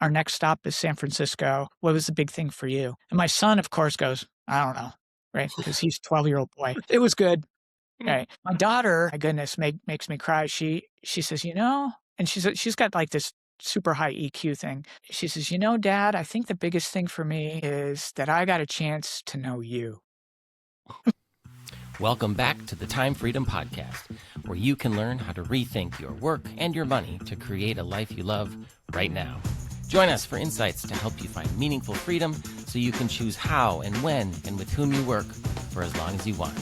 our next stop is San Francisco. What was the big thing for you? And my son, of course, goes, I don't know, right? Because he's a 12-year-old boy. It was good. Right. My daughter, my goodness, makes me cry. She says, and she's got like this super high EQ thing. She says, Dad, I think the biggest thing for me is that I got a chance to know you. Welcome back to the Time Freedom Podcast, where you can learn how to rethink your work and your money to create a life you love right now. Join us for insights to help you find meaningful freedom so you can choose how and when and with whom you work for as long as you want.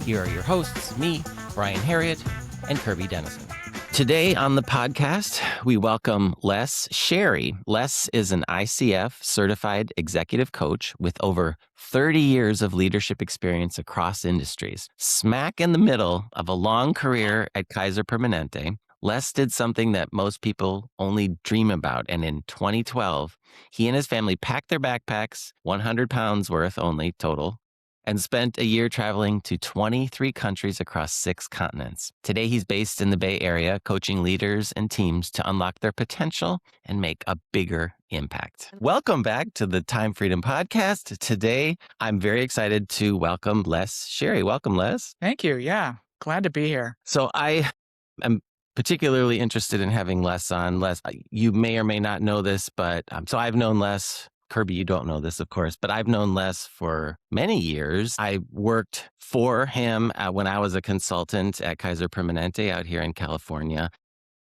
Here are your hosts, me, Brian Harriott, and Kirby Dennison. Today on the podcast, we welcome Les Sherry. Les is an ICF certified executive coach with over 30 years of leadership experience across industries. Smack in the middle of a long career at Kaiser Permanente, Les did something that most people only dream about. And in 2012, he and his family packed their backpacks, 100 pounds worth only total, and spent a year traveling to 23 countries across 6 continents. Today, he's based in the Bay Area, coaching leaders and teams to unlock their potential and make a bigger impact. Welcome back to the Time Freedom Podcast. Today, I'm very excited to welcome Les Sherry. Welcome, Les. Thank you. Yeah, glad to be here. So I am particularly interested in having Les on. Les, you may or may not know this, but so I've known Les. Kirby, you don't know this, of course, but I've known Les for many years. I worked for him when I was a consultant at Kaiser Permanente out here in California.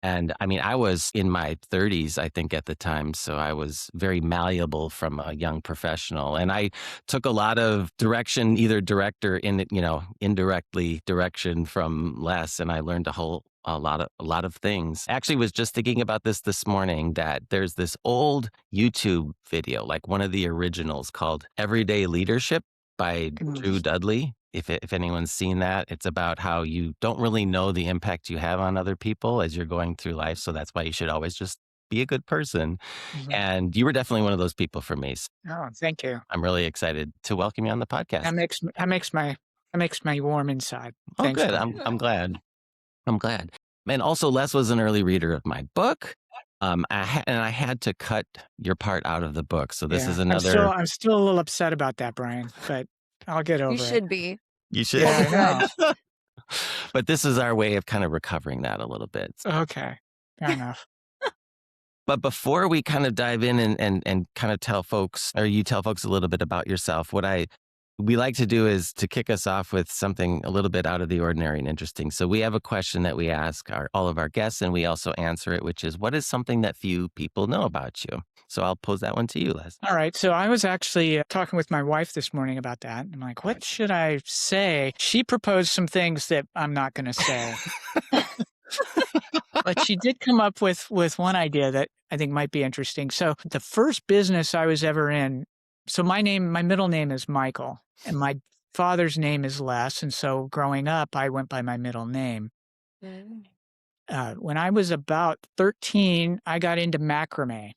And I mean, I was in my 30s, I think, at the time. So I was very malleable from a young professional. And I took a lot of direction, either direct or indirectly direction from Les. And I learned a lot of things. Actually was just thinking about this morning, that there's this old YouTube video, like one of the originals, called Everyday Leadership by Drew Dudley. If anyone's seen that, it's about how you don't really know the impact you have on other people as you're going through life. So that's why you should always just be a good person. Mm-hmm. And you were definitely one of those people for me. So oh, thank you. I'm really excited to welcome you on the podcast. That makes my warm inside. Oh, Thanks, good. I'm glad. And also, Les was an early reader of my book. I had to cut your part out of the book. So this is another. I'm still a little upset about that, Brian, but I'll get over it. You should be. You should. Yeah, I know. But this is our way of kind of recovering that a little bit. Okay. Fair enough. But before we kind of dive in and kind of tell folks a little bit about yourself, what we like to do is to kick us off with something a little bit out of the ordinary and interesting. So we have a question that we ask all of our guests, and we also answer it, which is, what is something that few people know about you? So I'll pose that one to you, Les. All right. So I was actually talking with my wife this morning about that. I'm like, what should I say? She proposed some things that I'm not going to say. But she did come up with one idea that I think might be interesting. So the first business I was ever in, so my middle name is Michael, and my father's name is Les. And so growing up, I went by my middle name. When I was about 13, I got into macrame.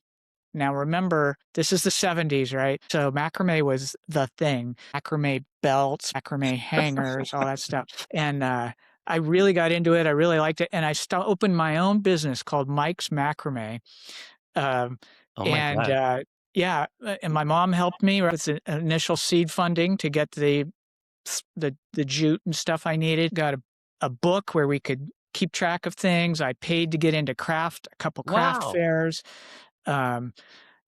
Now, remember, this is the 70s, right? So macrame was the thing. Macrame belts, macrame hangers, all that stuff. And I really got into it. I really liked it. And I opened my own business called Mike's Macrame. God. And my mom helped me with the initial seed funding to get the jute and stuff I needed. Got a book where we could keep track of things. I paid to get into a couple craft fairs. And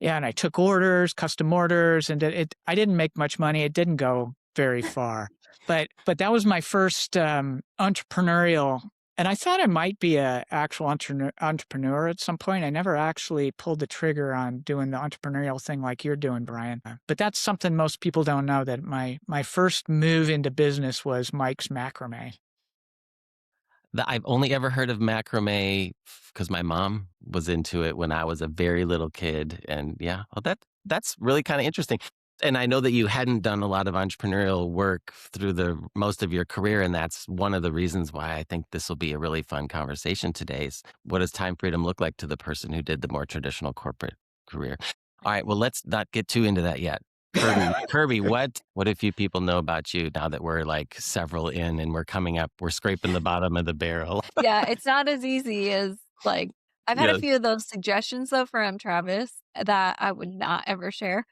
I took orders, custom orders, and I didn't make much money. It didn't go very far, but that was my first entrepreneurial. And I thought I might be an actual entrepreneur at some point. I never actually pulled the trigger on doing the entrepreneurial thing like you're doing, Brian. But that's something most people don't know, that my first move into business was Mike's Macrame. I've only ever heard of macrame because my mom was into it when I was a very little kid. And that's really kind of interesting. And I know that you hadn't done a lot of entrepreneurial work through most of your career. And that's one of the reasons why I think this will be a really fun conversation today. Is what does time freedom look like to the person who did the more traditional corporate career? All right, well, let's not get too into that yet. Kirby, what a few people know about you now that we're like several in and we're scraping the bottom of the barrel? Yeah, it's not as easy as like I've had a Yes. few of those suggestions though from Travis that I would not ever share.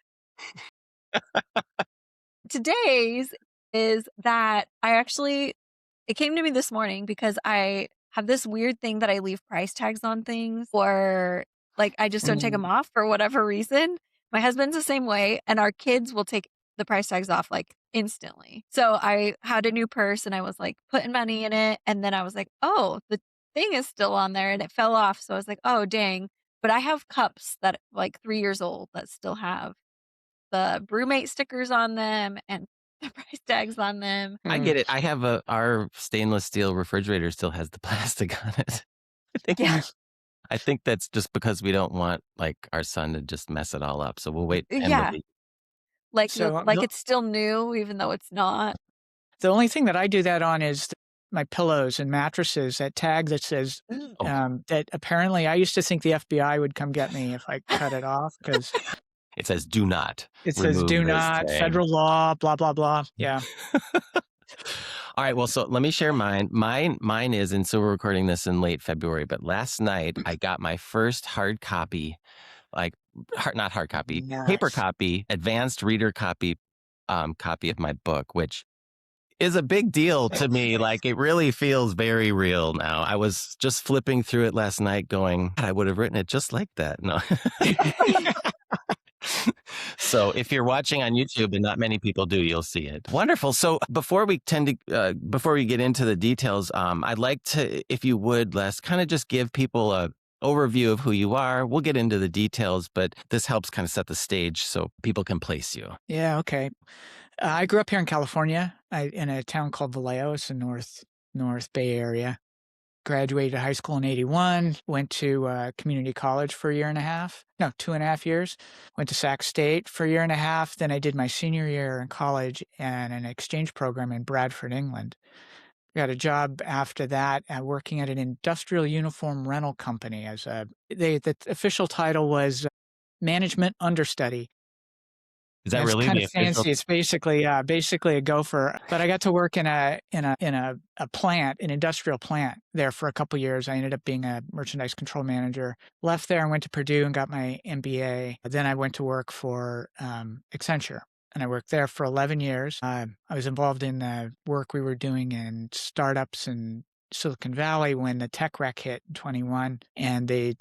Today's is that it came to me this morning because I have this weird thing that I leave price tags on things or like I just don't take them Mm. off for whatever reason. My husband's the same way and our kids will take the price tags off like instantly. So I had a new purse and I was like putting money in it and then I was like, "Oh, the thing is still on there," and it fell off. So I was like, "Oh, dang." But I have cups that like 3 years old that still have the Brewmate stickers on them and the price tags on them. I Mm. get it. I have our stainless steel refrigerator still has the plastic on it. I think Yeah, Mm. I think that's just because we don't want like our son to just mess it all up. So we'll wait 10 to yeah, be. So like it's still new even though it's not. the only thing that I do that on is my pillows and mattresses, that tag that says, Oh, that apparently I used to think the FBI would come get me if I cut it off because it says do not it says, remove "Do this not, tag. federal law, blah, blah, blah." Yeah. All right, well, so let me share mine. Mine is, and so we're recording this in late February, but last night I got my first hard copy, like not hard copy, paper Nice. copy, advanced reader copy, copy of my book, which is a big deal to me. Like it really feels very real now. I was just flipping through it last night going, "God, I would have written it just like that." No. So if you're watching on YouTube, and not many people do, you'll see it. Wonderful. So before we get into the details, I'd like to, if you would, Les, kind of just give people a overview of who you are. We'll get into the details, but this helps kind of set the stage so people can place you. Yeah, okay. I grew up here in California, in a town called Vallejo. It's in North Bay Area. Graduated high school in '81, went to community college for a year and a half. No, 2.5 years. Went to Sac State for a year and a half. Then I did my senior year in college and an exchange program in Bradford, England. Got a job after that working at an industrial uniform rental company the official title was management understudy. Is that It's really kind the of official? fancy. It's basically a gopher, but I got to work in a plant, an industrial plant there for a couple years. I ended up being a merchandise control manager. Left there and went to Purdue and got my MBA. Then I went to work for Accenture, and I worked there for 11 years. I was involved in the work we were doing in startups in Silicon Valley when the tech wreck hit in 21, and they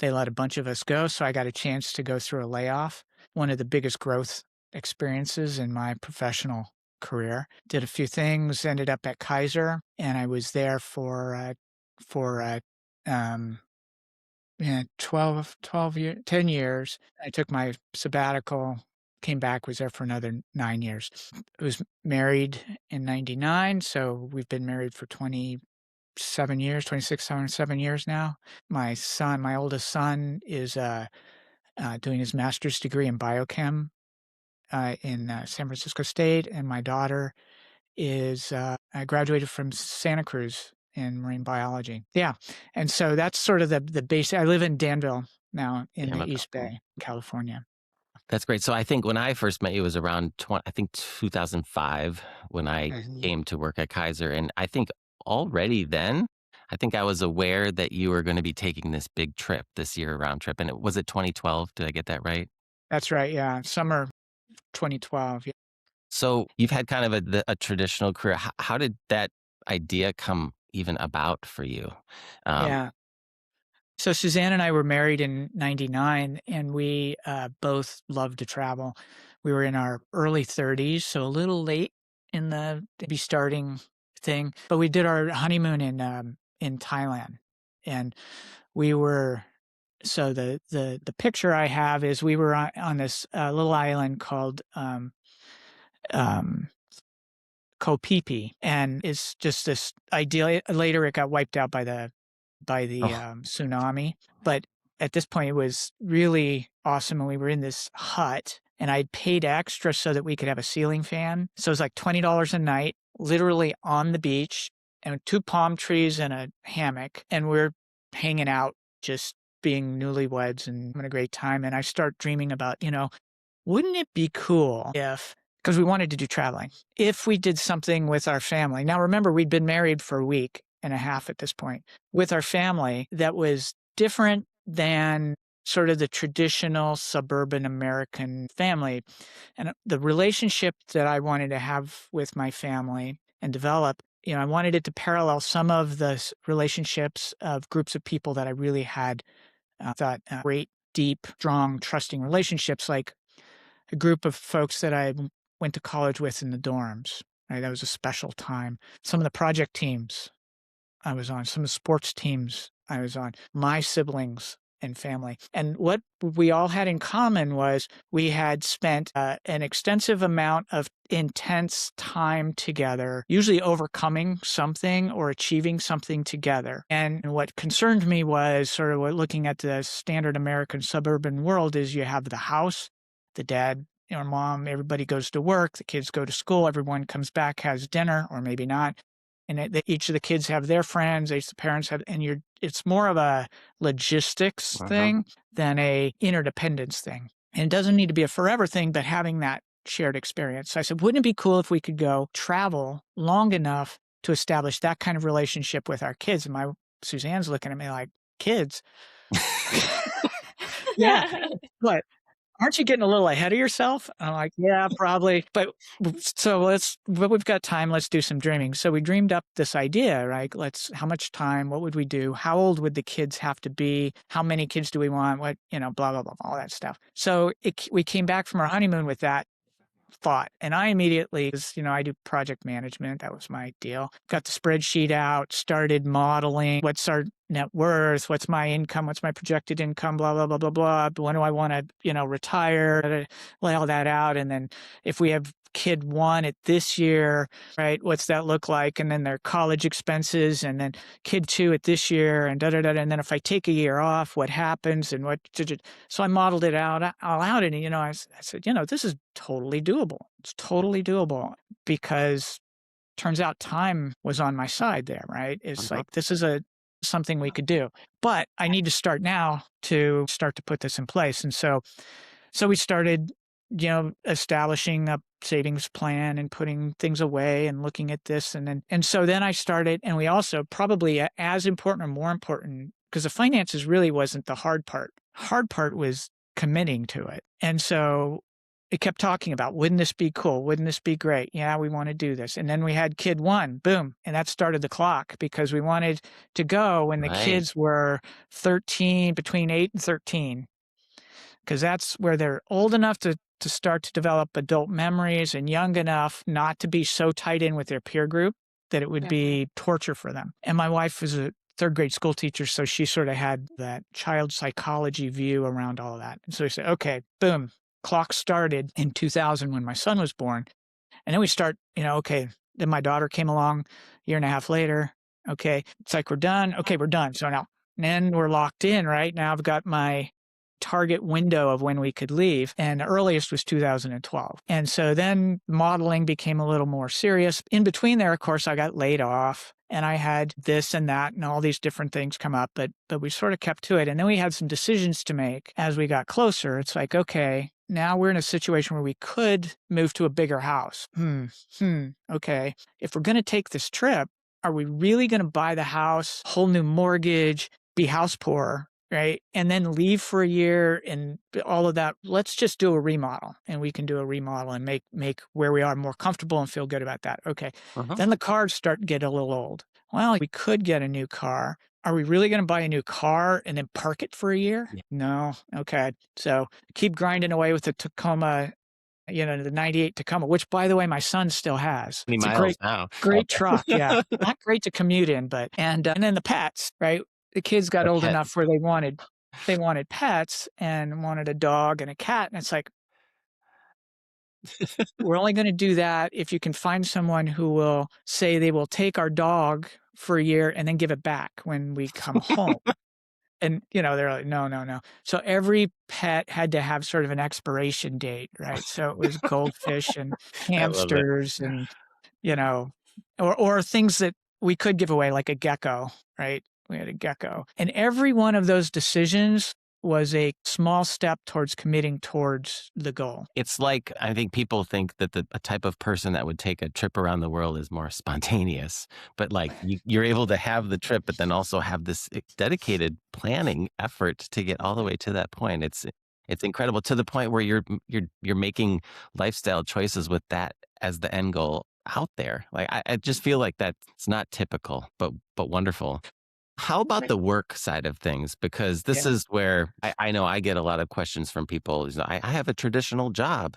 let a bunch of us go. So I got a chance to go through a layoff, one of the biggest growth experiences in my professional career. Did a few things, ended up at Kaiser, and I was there for um, yeah, 10 years. I took my sabbatical, came back, was there for another 9 years. I was married in 99, so we've been married for 27 years, 26, 7 years now. My oldest son is doing his master's degree in biochem in San Francisco State, and my daughter is I graduated from Santa Cruz in marine biology. Yeah, and so that's sort of the base. I live in Danville now in the Damn it. East Bay, California. That's great. So I think when I first met you, it was around 2005 when I Mhm. came to work at Kaiser. And I think already then, I think I was aware that you were going to be taking this big trip, this year round trip. And was it 2012? Did I get that right? That's right. Yeah, summer 2012. Yeah. So you've had kind of a traditional career. How did that idea come even about for you? Um, Yeah. So Suzanne and I were married in '99, and we both loved to travel. We were in our early 30s, so a little late in the to be starting thing. But we did our honeymoon in Thailand, and we were so the picture I have is we were on this little island um, called Phi, and it's just this ideal. Later, it got wiped out by the oh, tsunami. But at this point, it was really awesome. And we were in this hut, and I'd paid extra so that we could have a ceiling fan. So it was like $20 a night, literally on the beach, and two palm trees and a hammock. And we're hanging out, just being newlyweds and having a great time. And I start dreaming about, wouldn't it be cool if, because we wanted to do traveling, if we did something with our family. Now, remember, we'd been married for a week and a half at this point with our family that was different than sort of the traditional suburban American family. And the relationship that I wanted to have with my family and develop, I wanted it to parallel some of the relationships of groups of people that I really had thought great, deep, strong, trusting relationships, like a group of folks that I went to college with in the dorms. Right, that was a special time. Some of the project teams I was on, some of the sports teams I was on, my siblings and family. And what we all had in common was we had spent an extensive amount of intense time together, usually overcoming something or achieving something together. And what concerned me was sort of looking at the standard American suburban world is you have the house, the dad or mom, everybody goes to work, the kids go to school, everyone comes back, has dinner, or maybe not. And each of the kids have their friends, each of the parents have, and it's more of a logistics thing than a interdependence thing. And it doesn't need to be a forever thing, but having that shared experience. So I said, wouldn't it be cool if we could go travel long enough to establish that kind of relationship with our kids? And Suzanne's looking at me like, kids? Yeah. What? Aren't you getting a little ahead of yourself? I'm like, yeah, probably. But we've got time. Let's do some dreaming. So we dreamed up this idea, right? How much time? What would we do? How old would the kids have to be? How many kids do we want? What, blah, blah, blah, all that stuff. So we came back from our honeymoon with that thought. And I immediately, I do project management. That was my deal. Got the spreadsheet out, started modeling. What's our net worth? What's my income? What's my projected income? Blah, blah, blah, blah, blah. When do I want to, retire? Lay all that out. And then if we have kid one at this year, right, what's that look like? And then their college expenses, and then kid two at this year, and da, da, da. And then if I take a year off, what happens? And so I modeled it out, all out. And, I said, this is totally doable. It's totally doable, because turns out time was on my side there, right? It's like, this is something we could do, but I need to start now to put this in place. And so we started, establishing a savings plan and putting things away and looking at this. And so then I started, and we also, probably as important or more important, because the finances really wasn't the hard part. Hard part was committing to it. And so it kept talking about, wouldn't this be cool? Wouldn't this be great? Yeah, we want to do this. And then we had kid one, boom. And that started the clock, because we wanted to go when the kids were 13, between 8 and 13, because that's where they're old enough to start to develop adult memories and young enough not to be so tied in with their peer group that it would be torture for them. And my wife was a third grade school teacher, so she sort of had that child psychology view around all of that. And so we said, okay, boom. Clock started in 2000 when my son was born. And then we start, okay, then my daughter came along a year and a half later. Okay, it's like, we're done. Okay, we're done. So now, then we're locked in, right? Now I've got my target window of when we could leave, and the earliest was 2012. And so then modeling became a little more serious. In between there, of course, I got laid off, and I had this and that and all these different things come up, but we sort of kept to it. And then we had some decisions to make as we got closer. It's like, okay, now we're in a situation where we could move to a bigger house. Okay. If we're going to take this trip, are we really going to buy the house, whole new mortgage, be house poor, right? And then leave for a year and all of that? Let's just do a remodel, and we can do a remodel and make where we are more comfortable and feel good about that. Okay. Then the cars start to get a little old. Well, we could get a new car. Are we really going to buy a new car and then park it for a year? Yeah. No. Okay. So keep grinding away with the Tacoma, the 98 Tacoma, which, by the way, my son still has. It's a great truck. Yeah. Not great to commute in, but, and then the pets, right? The kids got old enough where they wanted pets and wanted a dog and a cat. And it's like, we're only going to do that if you can find someone who will say they will take our dog for a year and then give it back when we come home. And, they're like, no. So every pet had to have sort of an expiration date, right? So it was goldfish and hamsters and, or things that we could give away, like a gecko, right? We had a gecko. And every one of those decisions was a small step towards committing towards the goal. It's like, I think people think that a type of person that would take a trip around the world is more spontaneous, but like you're able to have the trip, but then also have this dedicated planning effort to get all the way to that point. It's incredible, to the point where you're making lifestyle choices with that as the end goal out there. Like I just feel like that's not typical, but wonderful. How about the work side of things? Because this is where I know I get a lot of questions from people. I have a traditional job.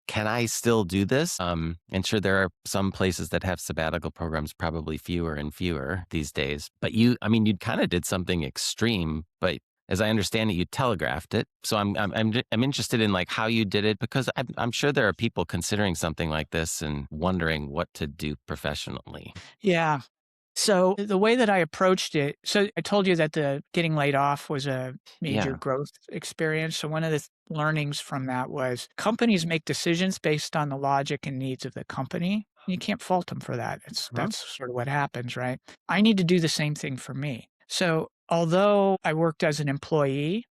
Can I still do this? And sure, there are some places that have sabbatical programs, probably fewer and fewer these days. But you kind of did something extreme, but as I understand it, you telegraphed it. So I'm interested in like how you did it, because I'm sure there are people considering something like this and wondering what to do professionally. Yeah. So the way that I approached it, so I told you that the getting laid off was a major Yeah. growth experience. So one of the learnings from that was companies make decisions based on the logic and needs of the company. You can't fault them for that. That's sort of what happens, right? I need to do the same thing for me. So although I worked as an employee,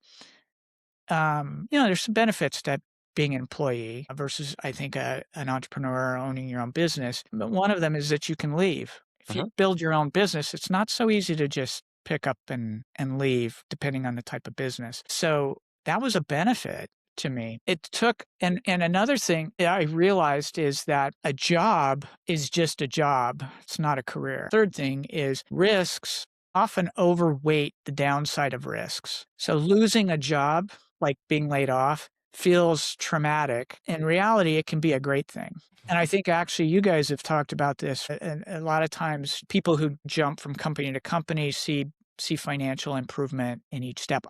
there's some benefits to being an employee versus, I think, an entrepreneur owning your own business. But one of them is that you can leave. If you build your own business, it's not so easy to just pick up and leave, depending on the type of business. So that was a benefit to me. It took, and another thing that I realized is that a job is just a job. It's not a career. Third thing is risks often overweight the downside of risks. So losing a job, like being laid off, feels traumatic. In reality, it can be a great thing. And I think actually you guys have talked about this. And a lot of times people who jump from company to company see financial improvement in each step.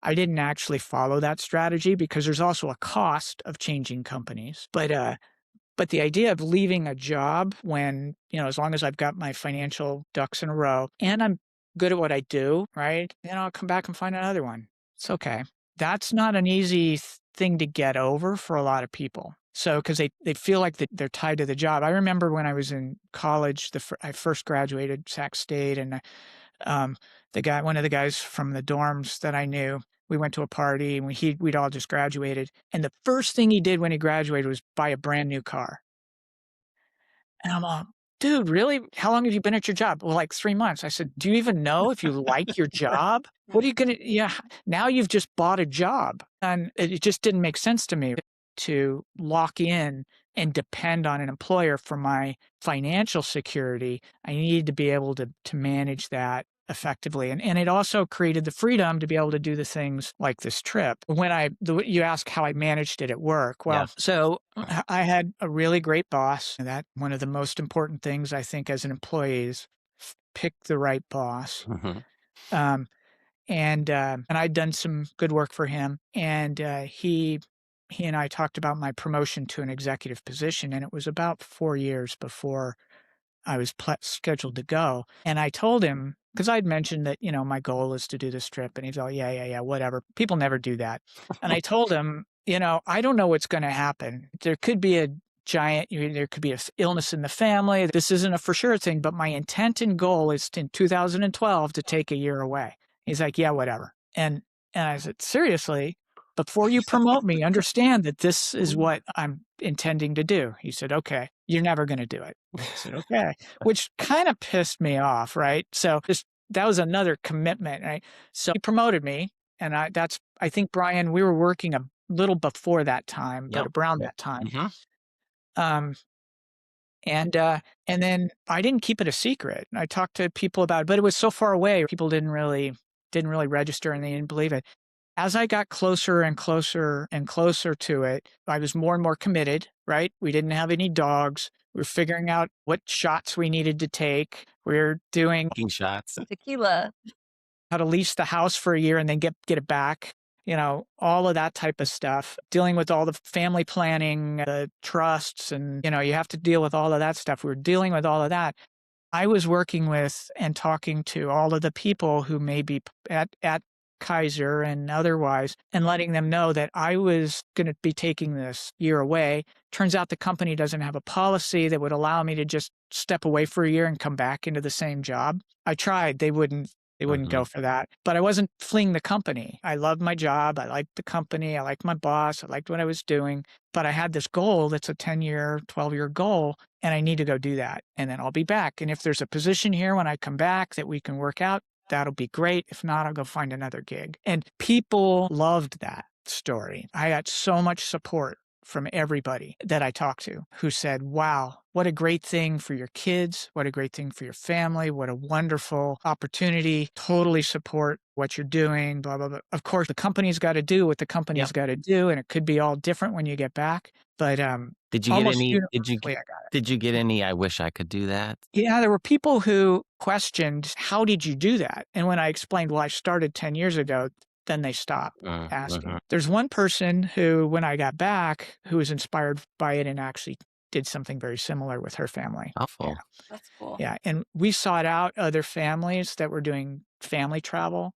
I didn't actually follow that strategy because there's also a cost of changing companies. But the idea of leaving a job when, as long as I've got my financial ducks in a row and I'm good at what I do, right? I'll come back and find another one. It's okay. That's not an easy thing to get over for a lot of people. So, because they feel like they're tied to the job. I remember when I was in college, I first graduated Sac State, and one of the guys from the dorms that I knew, we went to a party and we'd all just graduated. And the first thing he did when he graduated was buy a brand new car. And I'm like, dude, really? How long have you been at your job? Well, like 3 months. I said, do you even know if you like your job? What are you going to, now you've just bought a job. And it just didn't make sense to me to lock in and depend on an employer for my financial security. I needed to be able to manage that effectively. And it also created the freedom to be able to do the things like this trip. When you ask how I managed it at work. Well, so I had a really great boss. That one of the most important things I think as an employee is pick the right boss. And I'd done some good work for him. And he and I talked about my promotion to an executive position, and it was about 4 years before I was scheduled to go. And I told him, because I'd mentioned that, my goal is to do this trip. And he's all, yeah, whatever. People never do that. And I told him, I don't know what's going to happen. There could be there could be an illness in the family. This isn't a for sure thing, but my intent and goal is in 2012 to take a year away. He's like, yeah, whatever. And I said, seriously? Before you promote me, understand that this is what I'm intending to do. He said, okay, you're never going to do it. I said, okay, which kind of pissed me off, right? So that was another commitment, right? So he promoted me. And I think, Brian, we were working a little before that time, but around that time. And then I didn't keep it a secret. I talked to people about it, but it was so far away. People didn't really register, and they didn't believe it. As I got closer and closer and closer to it, I was more and more committed, right? We didn't have any dogs. We were figuring out what shots we needed to take. We were doing shots, tequila, how to lease the house for a year and then get it back. All of that type of stuff, dealing with all the family planning, the trusts, and, you have to deal with all of that stuff. We were dealing with all of that. I was working with and talking to all of the people who may be at Kaiser and otherwise, and letting them know that I was going to be taking this year away. Turns out the company doesn't have a policy that would allow me to just step away for a year and come back into the same job. I tried. They wouldn't They wouldn't go for that. But I wasn't fleeing the company. I loved my job. I liked the company. I liked my boss. I liked what I was doing. But I had this goal that's a 10-year, 12-year goal, and I need to go do that. And then I'll be back. And if there's a position here when I come back that we can work out, that'll be great. If not, I'll go find another gig. And people loved that story. I got so much support from everybody that I talked to who said, wow, what a great thing for your kids. What a great thing for your family. What a wonderful opportunity. Totally support what you're doing, blah, blah, blah. Of course, the company's got to do what the company's got to do, and it could be all different when you get back. But did you get any? Did you get any? I wish I could do that. Yeah, there were people who questioned, how did you do that? And when I explained, well, I started 10 years ago, then they stopped asking. There's one person who, when I got back, who was inspired by it and actually did something very similar with her family. Awful. Yeah, that's cool. Yeah, and we sought out other families that were doing family travel,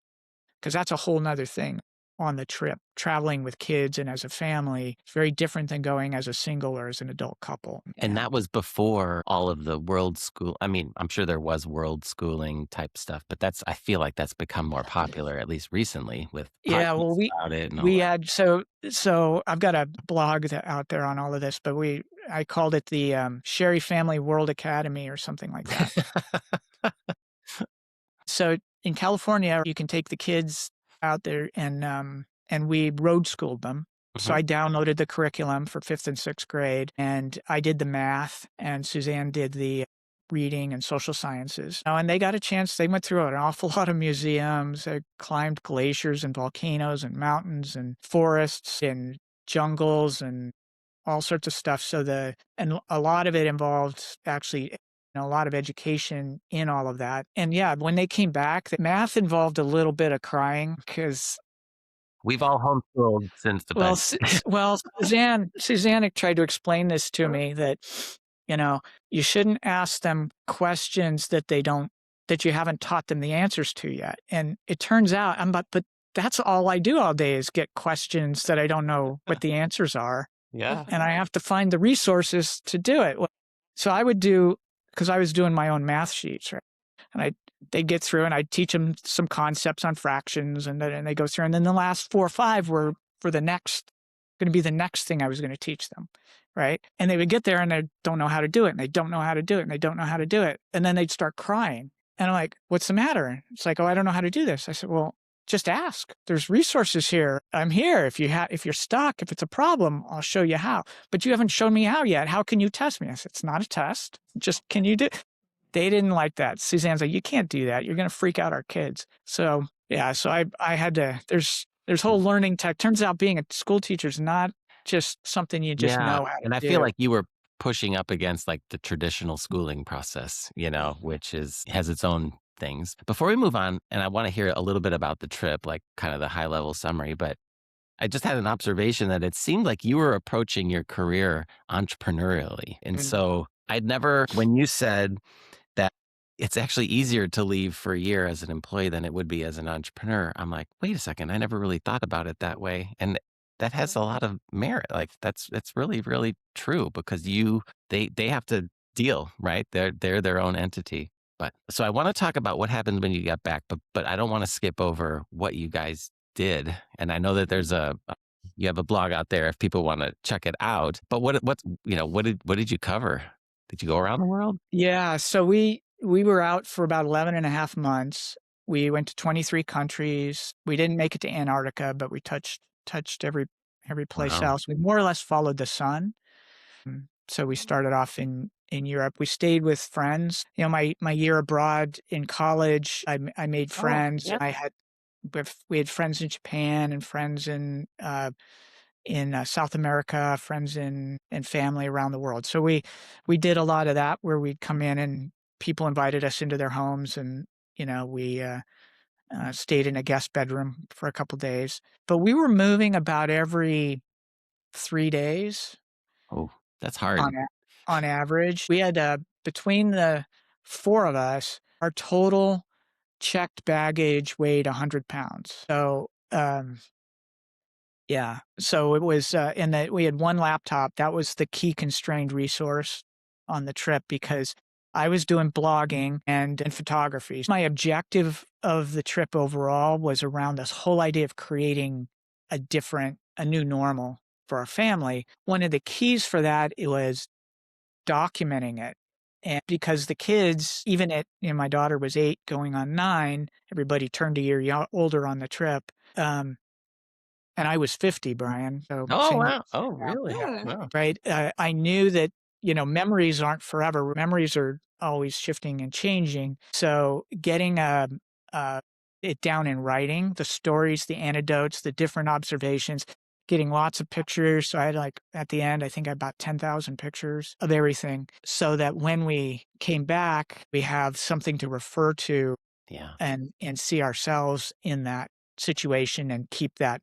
because that's a whole nother thing on the trip. Traveling with kids and as a family is very different than going as a single or as an adult couple. And that was before all of the world school. I mean, I'm sure there was world schooling type stuff, but I feel like that's become more popular, at least recently, with well, we had so I've got a blog out there on all of this, but I called it the Sherry Family World Academy or something like that. So in California, you can take the kids out there and we road schooled them. So I downloaded the curriculum for 5th and 6th grade, and I did the math, and Suzanne did the reading and social sciences. And they got a chance. They went through an awful lot of museums. They climbed glaciers and volcanoes and mountains and forests and jungles and all sorts of stuff. And a lot of it involved actually a lot of education in all of that. And yeah, when they came back, the math involved a little bit of crying because we've all homeschooled since the Suzanne tried to explain this to me that, you shouldn't ask them questions that you haven't taught them the answers to yet. And it turns out but that's all I do all day is get questions that I don't know what the answers are. Yeah. And I have to find the resources to do it. So I would because I was doing my own math sheets, right? And they'd get through and I'd teach them some concepts on fractions and they go through. And then the last 4 or 5 were going to be the next thing I was going to teach them, right? And they would get there and they don't know how to do it. And they don't know how to do it. And they don't know how to do it. And then they'd start crying. And I'm like, what's the matter? It's like, oh, I don't know how to do this. I said, well, just ask. There's resources here. I'm here. If you're stuck, if it's a problem, I'll show you how. But you haven't shown me how yet. How can you test me? I said, it's not a test. Just, can you do? They didn't like that. Suzanne's like, you can't do that. You're going to freak out our kids. So yeah, so I had to, there's whole learning tech. Turns out being a school teacher is not just something you just know how to do. And I feel like you were pushing up against like the traditional schooling process, which has its own things. Before we move on, and I want to hear a little bit about the trip, like kind of the high level summary, but I just had an observation that it seemed like you were approaching your career entrepreneurially. And so when you said that it's actually easier to leave for a year as an employee than it would be as an entrepreneur, I'm like, wait a second, I never really thought about it that way. And that has a lot of merit. Like that's really, really true because they have to deal, right? They're their own entity. But so I want to talk about what happened when you got back, but I don't want to skip over what you guys did. And I know that there's you have a blog out there if people want to check it out. But what did you cover? Did you go around the world? Yeah, so we were out for about 11 and a half months. We went to 23 countries. We didn't make it to Antarctica, but we touched every place else. We more or less followed the sun. So we started off in Europe. We stayed with friends. My year abroad in college, I made friends. Yeah. We had friends in Japan and friends in South America, friends and family around the world. So we did a lot of that where we'd come in and people invited us into their homes and, we stayed in a guest bedroom for a couple of days. But we were moving about every 3 days. Oh, that's hard. On average. We had, between the 4 of us, our total checked baggage weighed 100 pounds. So, yeah. So it was, we had 1 laptop. That was the key constrained resource on the trip because I was doing blogging and photography. My objective of the trip overall was around this whole idea of creating a new normal for our family. One of the keys for that, it was documenting it. And because the kids, even at, my daughter was 8 going on 9, everybody turned a year older on the trip. And I was 50, Brian. So Oh, same, wow. Oh, really? Hmm. Wow. right? I knew that, memories aren't forever. Memories are always shifting and changing. So getting uh, it down in writing, the stories, the anecdotes, the different observations, getting lots of pictures. So I had at the end, I think I had about 10,000 pictures of everything so that when we came back, we have something to refer to Yeah. and see ourselves in that situation and keep that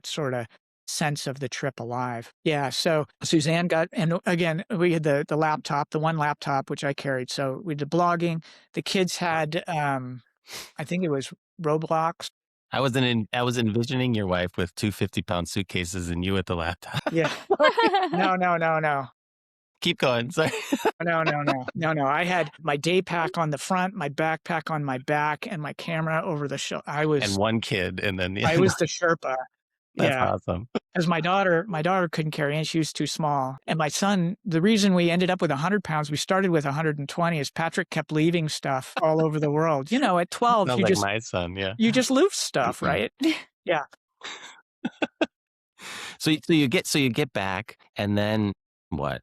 sort of sense of the trip alive. Yeah. So Suzanne got, and again, we had the laptop, the one laptop, which I carried. So we did blogging. The kids had, I think it was Roblox. I was envisioning your wife with 2 50-pound suitcases and you at the laptop. Yeah. No, no, no, no. Keep going. Sorry. No, no, no, no, no. I had my day pack on the front, my backpack on my back, and my camera over the shoulder. And one kid, and then I was the Sherpa. that's Yeah. awesome. Because my daughter couldn't carry in, she was too small. And my son, the reason we ended up with 100 pounds, we started with 120, is Patrick kept leaving stuff all over the world. At 12, Sounds like my son. Yeah. you just lose stuff, right? Yeah. So you get back, and then what?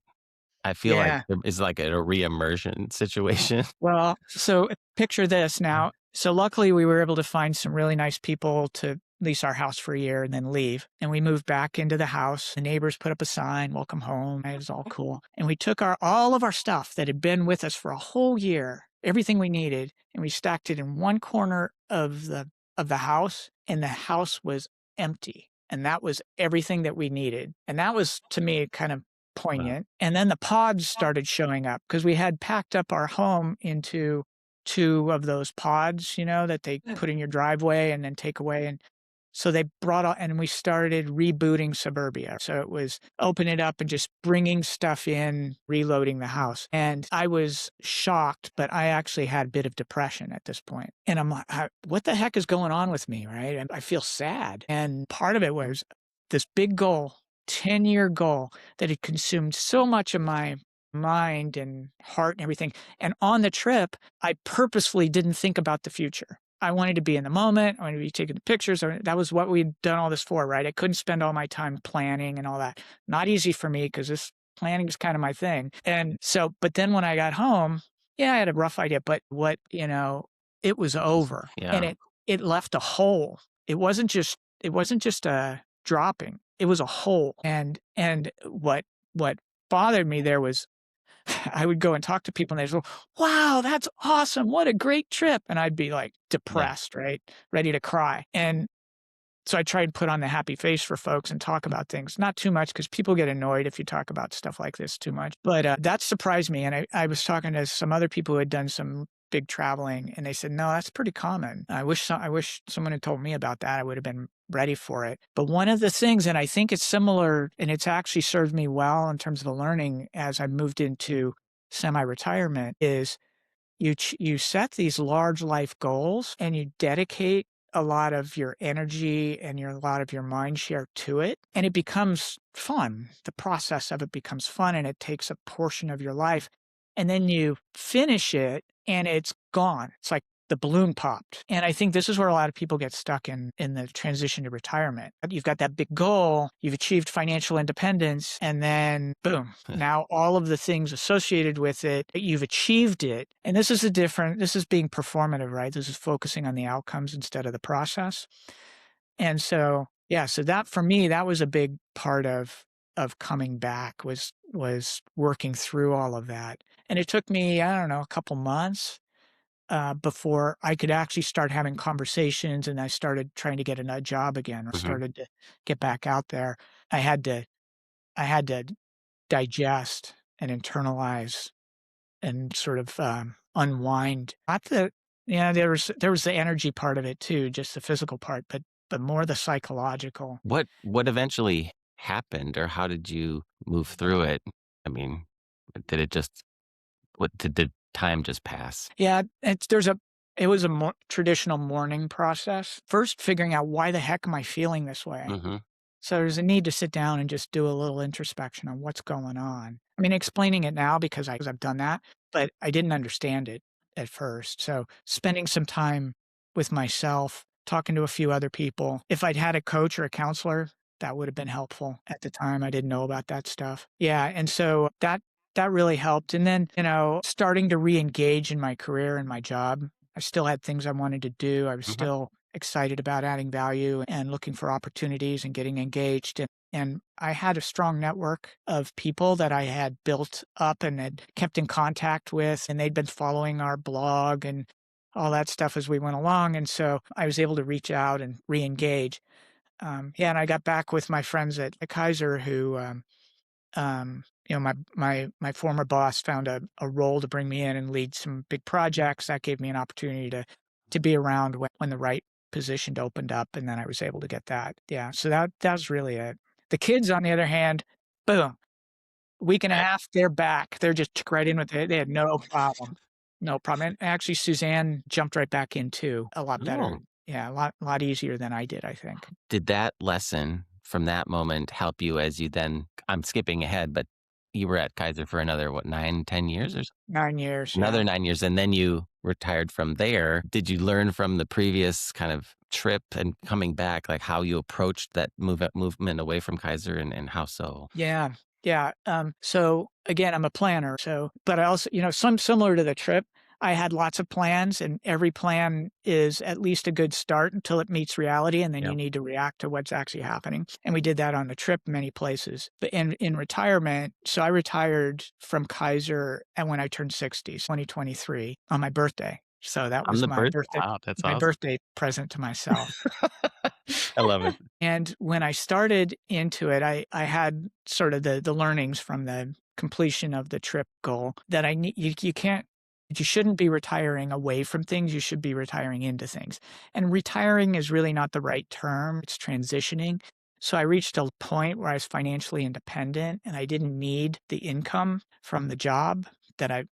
I feel like Yeah. it's like a re-immersion situation. Well, so picture this now. So luckily we were able to find some really nice people to lease our house for a year and then leave. And we moved back into the house. The neighbors put up a sign, welcome home. It was all cool. And we took all of our stuff that had been with us for a whole year, everything we needed, and we stacked it in one corner of the house, and the house was empty. And that was everything that we needed. And that was, to me, kind of poignant. And then the pods started showing up because we had packed up our home into 2 of those pods, that they put in your driveway and then take away. And so they brought out, and we started rebooting suburbia. So it was open it up and just bringing stuff in, reloading the house. And I was shocked, but I actually had a bit of depression at this point. And I'm like, what the heck is going on with me, right? And I feel sad. And part of it was this big goal, 10-year goal that had consumed so much of my mind and heart and everything. And on the trip, I purposefully didn't think about the future. I wanted to be in the moment. I wanted to be taking the pictures. That was what we'd done all this for, right? I couldn't spend all my time planning and all that. Not easy for me because this planning is kind of my thing. And so, but then when I got home, yeah, I had a rough idea, but it was over. Yeah. And it left a hole. It wasn't just a dropping. It was a hole. And what bothered me there was I would go and talk to people and they'd go, wow, that's awesome. What a great trip. And I'd be like depressed, right? Ready to cry. And so I try and put on the happy face for folks and talk about things. Not too much because people get annoyed if you talk about stuff like this too much. But that surprised me. And I was talking to some other people who had done some big traveling, and they said, no, that's pretty common. I wish someone had told me about that. I would have been ready for it. But one of the things, and I think it's similar, and it's actually served me well in terms of the learning as I moved into semi-retirement, is you set these large life goals and you dedicate a lot of your energy and a lot of your mind share to it, and it becomes fun. The process of it becomes fun, and it takes a portion of your life, and then you finish it and it's gone. It's like the balloon popped. And I think this is where a lot of people get stuck in the transition to retirement. You've got that big goal, you've achieved financial independence, and then boom, now all of the things associated with it, you've achieved it. And this is being performative, right? This is focusing on the outcomes instead of the process. And so, yeah, so that for me, that was a big part of coming back was working through all of that. And it took me, I don't know, a couple months before I could actually start having conversations, and I started trying to get a job again, or started to get back out there. I had to digest and internalize and sort of unwind. Not the there was the energy part of it too, just the physical part, but more the psychological. What eventually happened, or how did you move through it? I mean, did the time just pass? Yeah, It was a traditional mourning process. First, figuring out why the heck am I feeling this way? Mm-hmm. So there's a need to sit down and just do a little introspection on what's going on. I mean, explaining it now because I've done that, but I didn't understand it at first. So spending some time with myself, talking to a few other people. If I'd had a coach or a counselor, that would have been helpful. At the time, I didn't know about that stuff. Yeah, and so that really helped. And then, starting to re-engage in my career and my job. I still had things I wanted to do. I was Mm-hmm. still excited about adding value and looking for opportunities and getting engaged. And I had a strong network of people that I had built up and had kept in contact with, and they'd been following our blog and all that stuff as we went along. And so I was able to reach out and re-engage. And I got back with my friends at Kaiser who, my former boss found a role to bring me in and lead some big projects. That gave me an opportunity to be around when the right position opened up, and then I was able to get that. Yeah, so that was really it. The kids, on the other hand, boom, week and a half, they're back. They're just took right in with it. They had no problem. No problem. And actually, Suzanne jumped right back in too, a lot better. Oh. Yeah, a lot easier than I did, I think. Did that lesson from that moment help you as you then, I'm skipping ahead, but you were at Kaiser for another, 9, 10 years or 9 years. another Yeah. 9 years, and then you retired from there. Did you learn from the previous kind of trip and coming back, like how you approached that movement away from Kaiser and how so? Yeah. Yeah. So again, I'm a planner. But I also, some similar to the trip, I had lots of plans, and every plan is at least a good start until it meets reality. And then Yep. you need to react to what's actually happening. And we did that on the trip many places. But in retirement, so I retired from Kaiser and when I turned 60, 2023 on my birthday. So that On was the my birth? birthday, Wow, that's my awesome. birthday present to myself. I love it. And when I started into it, I had sort of the learnings from the completion of the trip goal that I need. You shouldn't be retiring away from things. You should be retiring into things. And retiring is really not the right term. It's transitioning. So I reached a point where I was financially independent and I didn't need the income from the job that I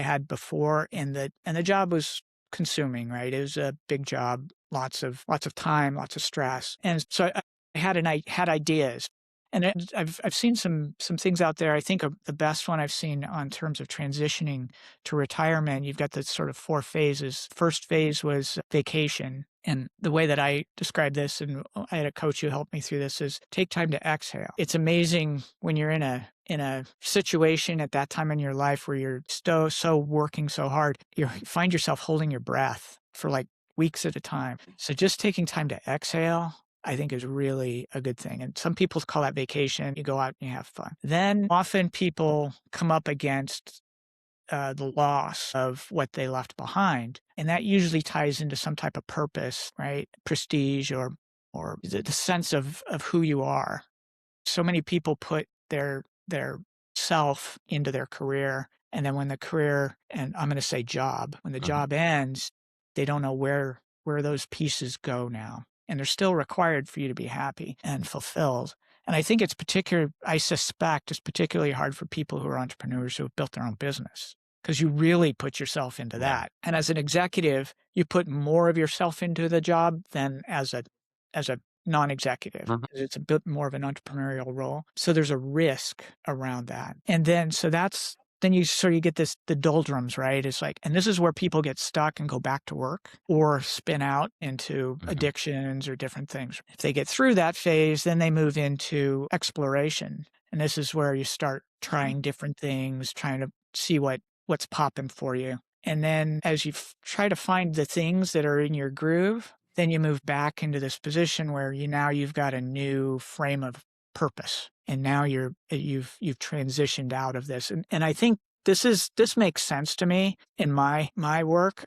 had before. And the job was consuming, right? It was a big job, lots of time, lots of stress. And so I had ideas. And I've seen some things out there. I think the best one I've seen on terms of transitioning to retirement, you've got the sort of 4 phases. First phase was vacation. And the way that I describe this, and I had a coach who helped me through this, is take time to exhale. It's amazing when you're in a situation at that time in your life where you're so working so hard, you find yourself holding your breath for like weeks at a time. So just taking time to exhale, I think, is really a good thing. And some people call that vacation. You go out and you have fun. Then often people come up against the loss of what they left behind. And that usually ties into some type of purpose, right? Prestige or the sense of who you are. So many people put their self into their career. And then when the career, and I'm going to say job, when the Mhm. job ends, they don't know where those pieces go now. And they're still required for you to be happy and fulfilled. And I think I suspect it's particularly hard for people who are entrepreneurs who have built their own business because you really put yourself into Yeah. that. And as an executive, you put more of yourself into the job than as a non-executive. Mhm. It's a bit more of an entrepreneurial role. So there's a risk around that. And then, then you get the doldrums, right? It's like, and this is where people get stuck and go back to work or spin out into Mhm. addictions or different things. If they get through that phase, then they move into exploration. And this is where you start trying different things, trying to see what's popping for you. And then as you try to find the things that are in your groove, then you move back into this position where you've got a new frame of purpose. And now you've transitioned out of this. And I think this makes sense to me in my work,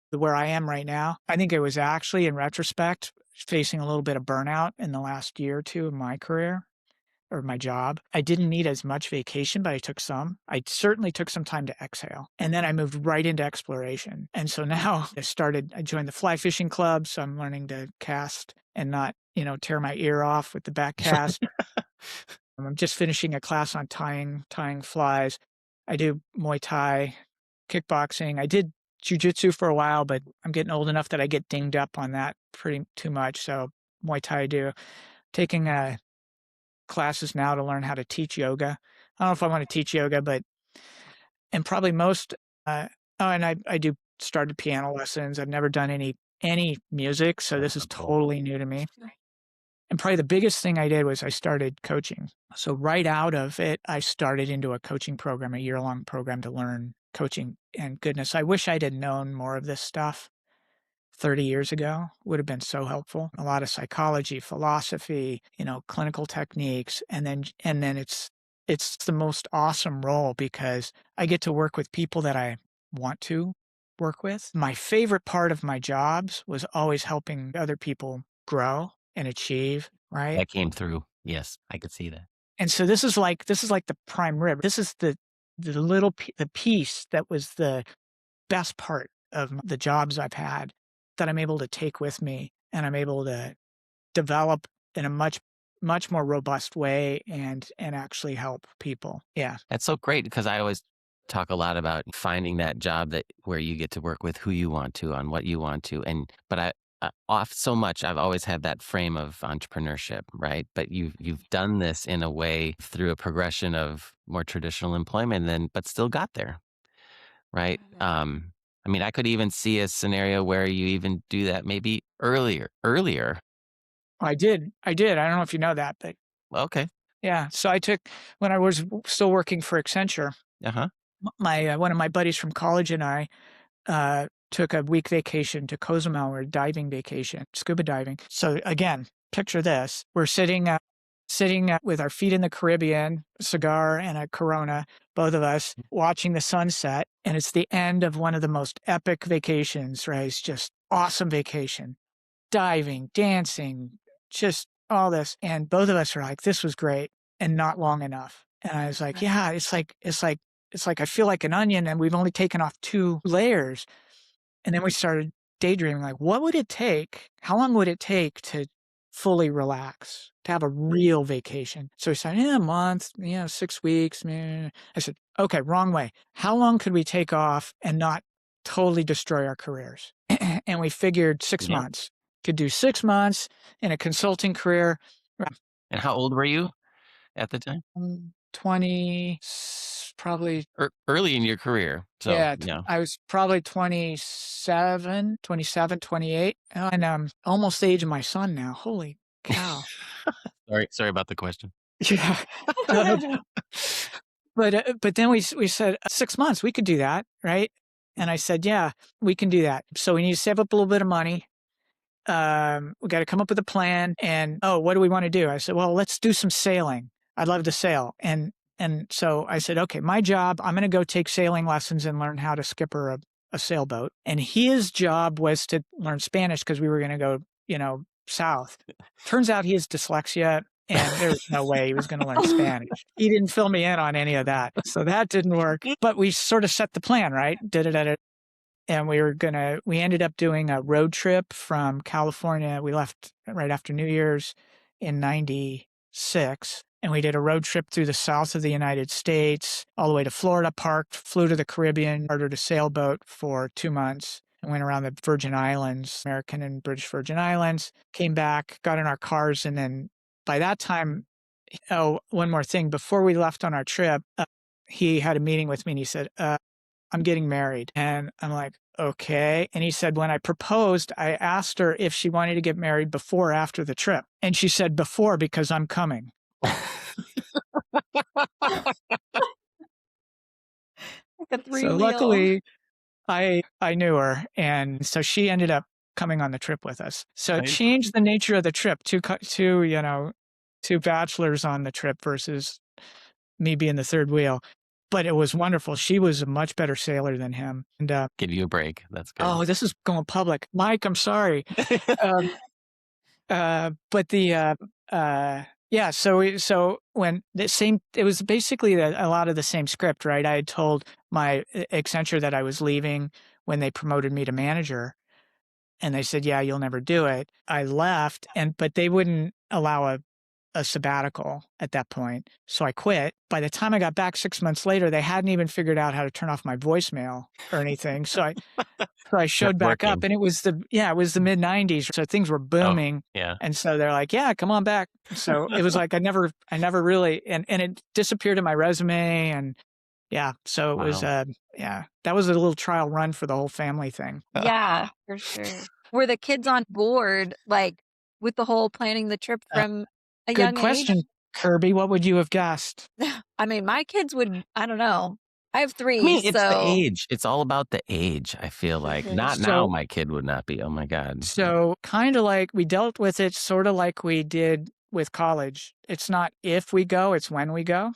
where I am right now. I think it was actually, in retrospect, facing a little bit of burnout in the last year or two of my career or my job. I didn't need as much vacation, but I took some. I certainly took some time to exhale. And then I moved right into exploration. And so now I joined the fly fishing club. So I'm learning to cast and not, tear my ear off with the back cast. I'm just finishing a class on tying flies. I do Muay Thai, kickboxing. I did jujitsu for a while, but I'm getting old enough that I get dinged up on that pretty too much. So Muay Thai I do. Taking classes now to learn how to teach yoga. I don't know if I want to teach yoga, but and probably most. And I do started piano lessons. I've never done any music, so this is totally new to me. And probably the biggest thing I did was I started coaching. So right out of it, I started into a coaching program, a year-long program to learn coaching. And goodness, I wish I'd have known more of this stuff 30 years ago. Would have been so helpful. A lot of psychology, philosophy, clinical techniques. And then it's the most awesome role because I get to work with people that I want to work with. My favorite part of my jobs was always helping other people grow and achieve, right? That came through. Yes, I could see that. And so this is like the prime rib. This is the piece that was the best part of the jobs I've had that I'm able to take with me and I'm able to develop in a much more robust way and actually help people. Yeah. That's so great because I always talk a lot about finding that job where you get to work with who you want to on what you want to. But so much I've always had that frame of entrepreneurship, right? But you've done this in a way through a progression of more traditional employment but still got there, right? I mean, I could even see a scenario where you even do that maybe earlier. I did. I don't know if you know that, but Okay. yeah. So when I was still working for Accenture, my one of my buddies from college and I took a week vacation to Cozumel, or a diving vacation, scuba diving. So again, picture this: we're sitting with our feet in the Caribbean, a cigar and a Corona, both of us watching the sunset, and it's the end of one of the most epic vacations. Right? It's just awesome vacation, diving, dancing, just all this, and both of us are like, "This was great," and not long enough. And I was like, "Yeah, it's like I feel like an onion, and we've only taken off 2 layers." And then we started daydreaming, like, what would it take? How long would it take to fully relax, to have a real vacation? So we said, a month, 6 weeks. I said, okay, wrong way. How long could we take off and not totally destroy our careers? And we figured 6 months. Could do 6 months in a consulting career. And how old were you at the time? 20, probably. Early in your career. So, yeah, I was probably 27, 28, and almost the age of my son now. Holy cow. Sorry about the question. Yeah. But then we said 6 months, we could do that, right? And I said, yeah, we can do that. So we need to save up a little bit of money. We got to come up with a plan. And, what do we want to do? I said, well, let's do some sailing. I'd love to sail. And so I said, okay, my job, I'm going to go take sailing lessons and learn how to skipper a sailboat. And his job was to learn Spanish because we were going to go, south. Turns out he has dyslexia, and there was no way he was going to learn Spanish. He didn't fill me in on any of that. So that didn't work. But we sort of set the plan, right? And we ended up doing a road trip from California. We left right after New Year's in 96. And we did a road trip through the south of the United States, all the way to Florida, parked, flew to the Caribbean, ordered a sailboat for 2 months, and went around the Virgin Islands, American and British Virgin Islands, came back, got in our cars. And then by that time, one more thing, before we left on our trip, he had a meeting with me and he said, I'm getting married. And I'm like, okay. And he said, when I proposed, I asked her if she wanted to get married before or after the trip. And she said, before, because I'm coming. So luckily, I knew her. And so she ended up coming on the trip with us. So it changed the nature of the trip. Two bachelors on the trip versus me being the third wheel. But it was wonderful. She was a much better sailor than him. And give you a break. That's good. Oh, this is going public. Mike, I'm sorry. But yeah, so when it was basically a lot of the same script, right? I had told my Accenture that I was leaving when they promoted me to manager, and they said, yeah, you'll never do it. I left, but they wouldn't allow a sabbatical at that point. So I quit. By the time I got back 6 months later, they hadn't even figured out how to turn off my voicemail or anything. So I showed back up, and it was the mid 90s. So things were booming. Oh, yeah. And so they're like, yeah, come on back. So it was like, I never really, and it disappeared in my resume. And yeah, so it was, that was a little trial run for the whole family thing. Yeah, for sure. Were the kids on board, like with the whole planning the trip from a young Good question, age? Kirby. What would you have guessed? I mean, my kids would, I don't know. I have 3. I mean, it's the so age. It's all about the age, I feel like. Not now, my kid would not be. Oh, my God. So kind of like we dealt with it sort of like we did with college. It's not if we go, it's when we go.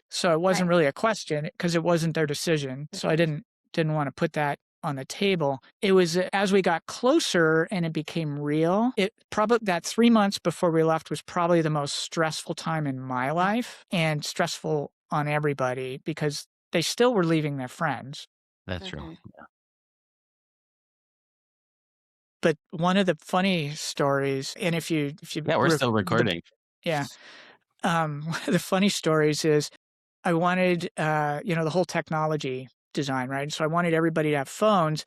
So it wasn't really a question because it wasn't their decision. So I didn't want to put that on the table. It was as we got closer and it became real. It probably that 3 months before we left was probably the most stressful time in my life, and stressful on everybody because they still were leaving their friends. That's true. Yeah. But one of the funny stories, and if you we're still recording. One of the funny stories is I wanted, the whole technology design, right? So I wanted everybody to have phones.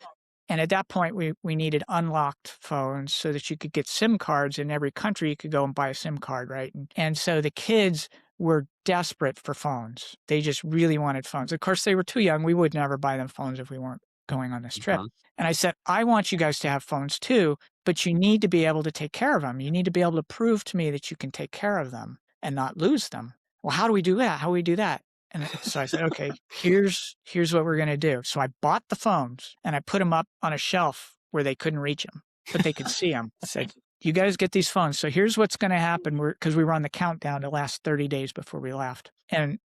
And at that point, we needed unlocked phones so that you could get SIM cards in every country. You could go and buy a SIM card, right? And so the kids were desperate for phones. They just really wanted phones. Of course, they were too young. We would never buy them phones if we weren't going on this trip. And I said, I want you guys to have phones too, but you need to be able to take care of them. You need to be able to prove to me that you can take care of them and not lose them. Well, how do we do that? How do we do that? And so I said, okay, here's what we're going to do. So I bought the phones and I put them up on a shelf where they couldn't reach them, but they could see them. I said, you guys get these phones. So here's what's going to happen. Because we were on the countdown to last 30 days before we left. And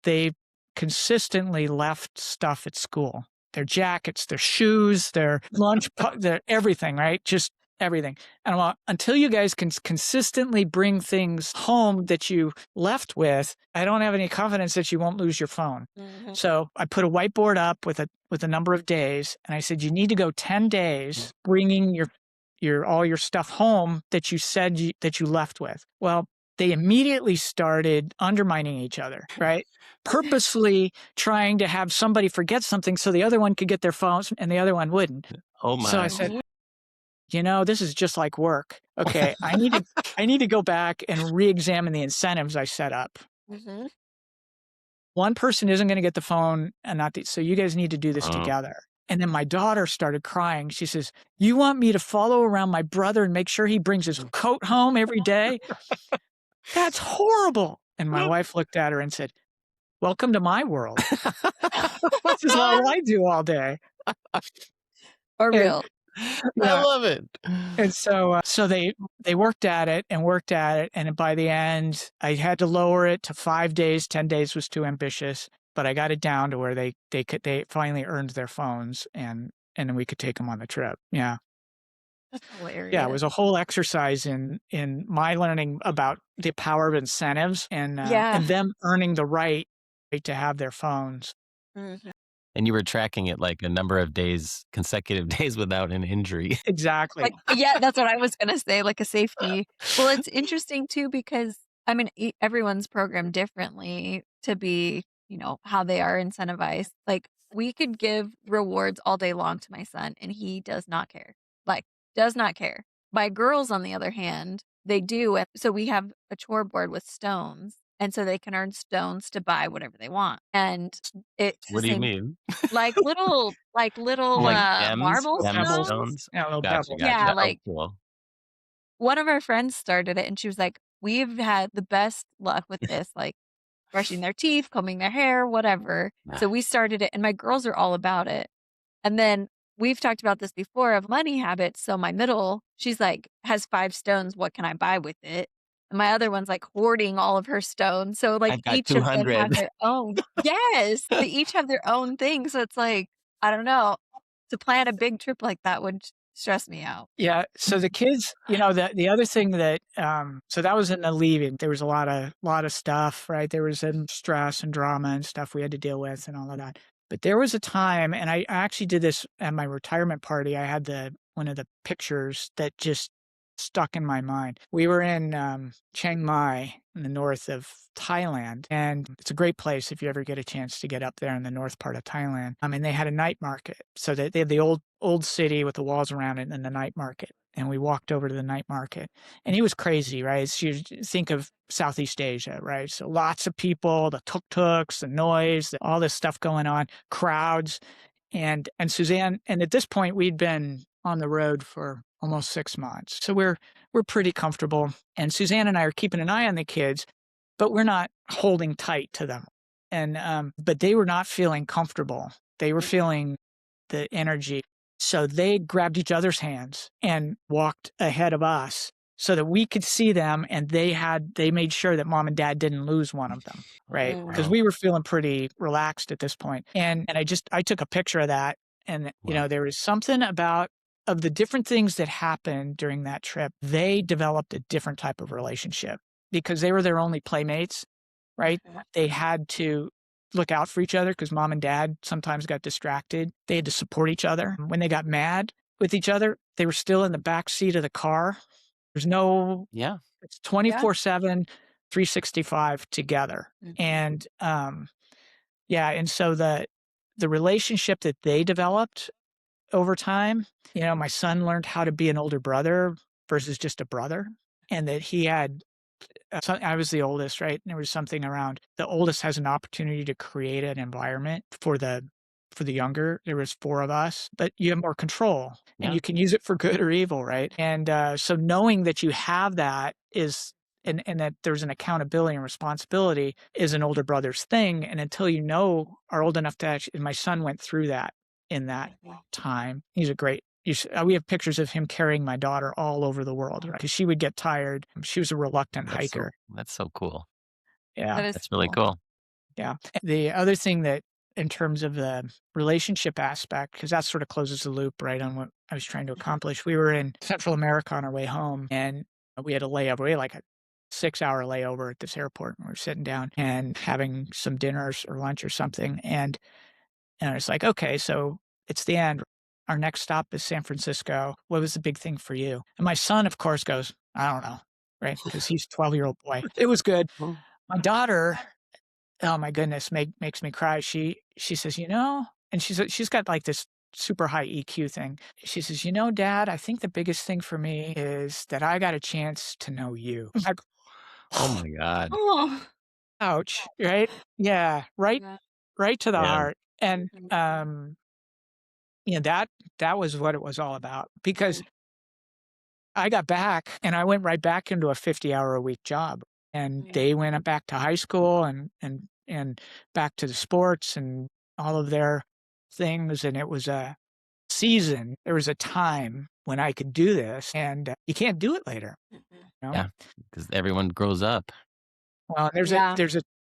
they consistently left stuff at school. Their jackets, their shoes, their lunch, their everything, right? Just everything. And I'm like, until you guys can consistently bring things home that you left with, I don't have any confidence that you won't lose your phone. So I put a whiteboard up with a number of days, and I said, you need to go 10 days bringing your all your stuff home that you said that you left with. Well, they immediately started undermining each other, right? Purposefully trying to have somebody forget something so the other one could get their phones and the other one wouldn't. Oh my. So I said, this is just like work. Okay, I need to go back and re-examine the incentives I set up. One person isn't going to get the phone and not so you guys need to do this together. And then my daughter started crying. She says, you want me to follow around my brother and make sure he brings his coat home every day? That's horrible. And my wife looked at her and said, welcome to my world. This is all I do all day. Real. I love it. And so they worked at it. And by the end, I had to lower it to 5 days. 10 days was too ambitious. But I got it down to where they finally earned their phones, and then we could take them on the trip. Yeah. That's hilarious. Yeah, it was a whole exercise in my learning about the power of incentives and them earning the right to have their phones. And you were tracking it like a number of days, consecutive days without an injury. Exactly. That's what I was going to say, like a safety. Well, it's interesting too, because I mean, everyone's programmed differently to be, how they are incentivized. Like we could give rewards all day long to my son and he does not care. Does not care. My girls, on the other hand, they do. So we have a chore board with stones. And so they can earn stones to buy whatever they want. And it's what do you mean? Like little gems, marble stones? Yeah, little Gotcha. pebbles. Yeah, like cool. One of our friends started it and she was like, we've had the best luck with this, like brushing their teeth, combing their hair, whatever. So we started it and my girls are all about it. And then we've talked about this before of money habits. So my middle, she's like, has 5 stones. What can I buy with it? And my other one's like hoarding all of her stones. So like each 200. of them have their own. Yes. They each have their own thing. So it's like, I don't know, to plan a big trip like that would stress me out. Yeah. So the kids, the other thing that, so that was in the leaving. There was a lot of stuff, right? There was some stress and drama and stuff we had to deal with and all of that. But there was a time, and I actually did this at my retirement party. I had one of the pictures that just stuck in my mind. We were in Chiang Mai in the north of Thailand, and it's a great place if you ever get a chance to get up there in the north part of Thailand. And they had a night market. So they had the old city with the walls around it and then the night market. And we walked over to the night market, and it was crazy, right? So you think of Southeast Asia, right? So lots of people, the tuk-tuks, the noise, all this stuff going on, crowds. And Suzanne, and at this point we'd been on the road for almost 6 months. So we're pretty comfortable. And Suzanne and I are keeping an eye on the kids, but we're not holding tight to them. And but they were not feeling comfortable. They were feeling the energy. So they grabbed each other's hands and walked ahead of us so that we could see them, and they made sure that mom and dad didn't lose one of them, right? Because we were feeling pretty relaxed at this point. And I took a picture of that, and there was something about of the different things that happened during that trip. They developed a different type of relationship because they were their only playmates, right? They had to look out for each other because mom and dad sometimes got distracted. They had to support each other. When they got mad with each other, they were still in the back seat of the car. There's no, it's 24/7, 365 together. And and so the relationship that they developed over time, my son learned how to be an older brother versus just a brother, and that he had I was the oldest, right? And there was something around the oldest has an opportunity to create an environment for the younger. There was 4 of us, but you have more control and you can use it for good or evil, right? And so knowing that you have that is and that there's an accountability and responsibility is an older brother's thing. And until are old enough to actually, and my son went through that in that time. He's a great. We have pictures of him carrying my daughter all over the world, right? Because she would get tired. She was a reluctant hiker. That's so cool. Yeah. That's really cool. Yeah. The other thing that in terms of the relationship aspect, because that sort of closes the loop, right, on what I was trying to accomplish. We were in Central America on our way home, and we had a layover. We had like a 6-hour layover at this airport, and we were sitting down and having some dinners or lunch or something. And it's like, okay, so it's the end. Our next stop is San Francisco. What was the big thing for you? And my son, of course, goes, I don't know, right? Because he's a 12-year-old boy. It was good. My daughter, oh my goodness, makes me cry. She says, and she's got like this super high EQ thing. She says, Dad, I think the biggest thing for me is that I got a chance to know you. I'm like, oh my God. Oh. Ouch, right? Yeah, right to the heart. And that was what it was all about, because I got back and I went right back into a 50-hour-a-week job, and they went back to high school and back to the sports and all of their things. And it was a season. There was a time when I could do this, and you can't do it later. Yeah, because everyone grows up. Well,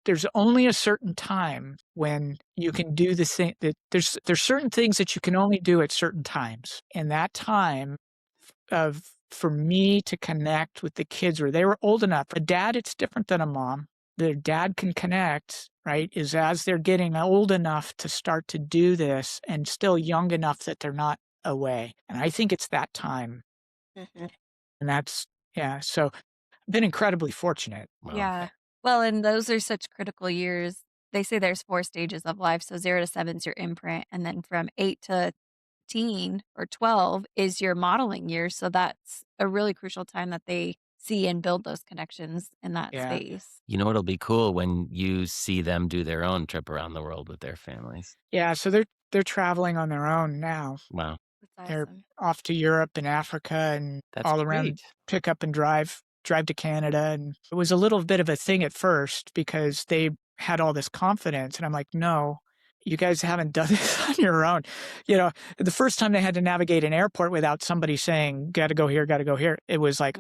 there's only a certain time when you can do the thing that there's certain things that you can only do at certain times. And that time for me to connect with the kids where they were old enough. A dad, it's different than a mom. Their dad can connect, right, is as they're getting old enough to start to do this and still young enough that they're not away. And I think it's that time. And that's, so I've been incredibly fortunate. Wow. Yeah. Well, and those are such critical years. They say there's 4 stages of life. So 0 to 7 is your imprint. And then from 8 to teen or 12 is your modeling year. So that's a really crucial time that they see and build those connections in that space. It'll be cool when you see them do their own trip around the world with their families. Yeah. So they're traveling on their own now. Wow. That's They're awesome. off to Europe and Africa and all around, pick up and drive to Canada. And it was a little bit of a thing at first because they had all this confidence. And I'm like, no, you guys haven't done this on your own. The first time they had to navigate an airport without somebody saying, got to go here. It was like,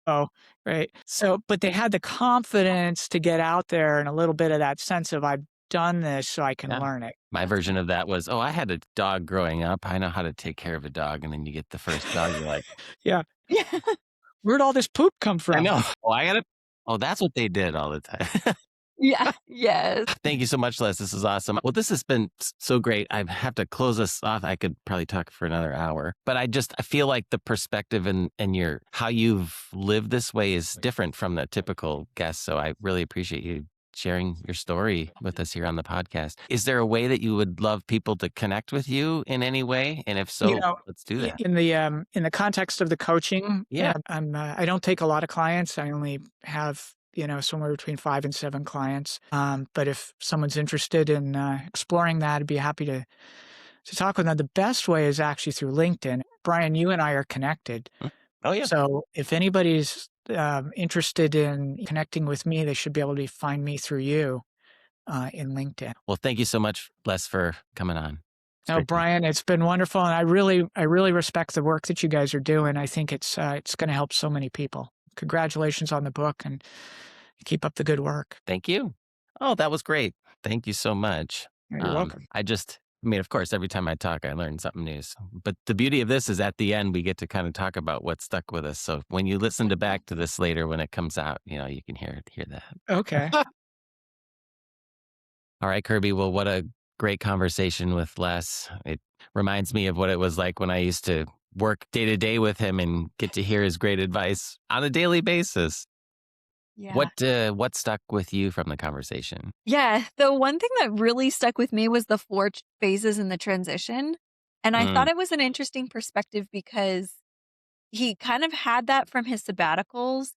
oh, right. So, but they had the confidence to get out there and a little bit of that sense of I've done this so I can learn it. My version of that was, I had a dog growing up. I know how to take care of a dog. And then you get the first dog, you're like, yeah. Where'd all this poop come from? I know. That's what they did all the time. Yeah. Yes. Thank you so much, Les. This is awesome. Well, this has been so great. I have to close us off. I could probably talk for another hour, but I feel like the perspective and your how you've lived this way is different from the typical guest. So I really appreciate you sharing your story with us here on the podcast. Is there a way that you would love people to connect with you in any way? And if You so, know, let's do that. in the context of the coaching, Yeah. I don't take a lot of clients. I only have somewhere between 5 and 7 clients. But if someone's interested in exploring that, I'd be happy to talk with them. The best way is actually through LinkedIn. Brian, you and I are connected. Oh, yeah. So if anybody's interested in connecting with me, they should be able to find me through you in LinkedIn. Well, thank you so much, Les, for coming on. No, Brian, it's been wonderful, and I really respect the work that you guys are doing. I think it's going to help so many people. Congratulations on the book, and keep up the good work. Thank you. Oh, that was great. Thank you so much. You're welcome. I mean, of course, every time I talk, I learn something new. But the beauty of this is at the end, we get to kind of talk about what stuck with us. So when you listen back to this later, when it comes out, you can hear that. Okay. All right, Kirby. Well, what a great conversation with Les. It reminds me of what it was like when I used to work day to day with him and get to hear his great advice on a daily basis. Yeah. What stuck with you from the conversation? Yeah. The one thing that really stuck with me was the 4 phases in the transition. And I thought it was an interesting perspective because he kind of had that from his sabbaticals.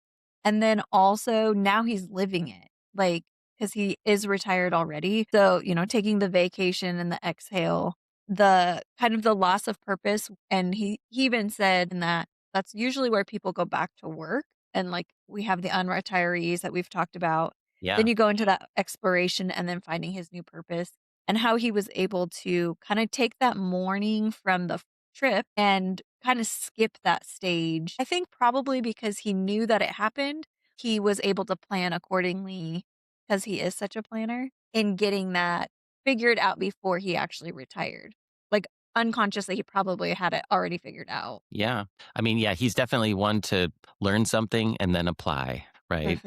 And then also now he's living it, like, because he is retired already. So, taking the vacation and the exhale, the kind of the loss of purpose. And he even said in that that's usually where people go back to work. And like we have the unretirees that we've talked about. Yeah. Then you go into that exploration and then finding his new purpose and how he was able to kind of take that mourning from the trip and kind of skip that stage. I think probably because he knew that it happened, he was able to plan accordingly because he is such a planner in getting that figured out before he actually retired. Like unconsciously, he probably had it already figured out. Yeah. I mean, yeah, he's definitely one to learn something and then apply, right?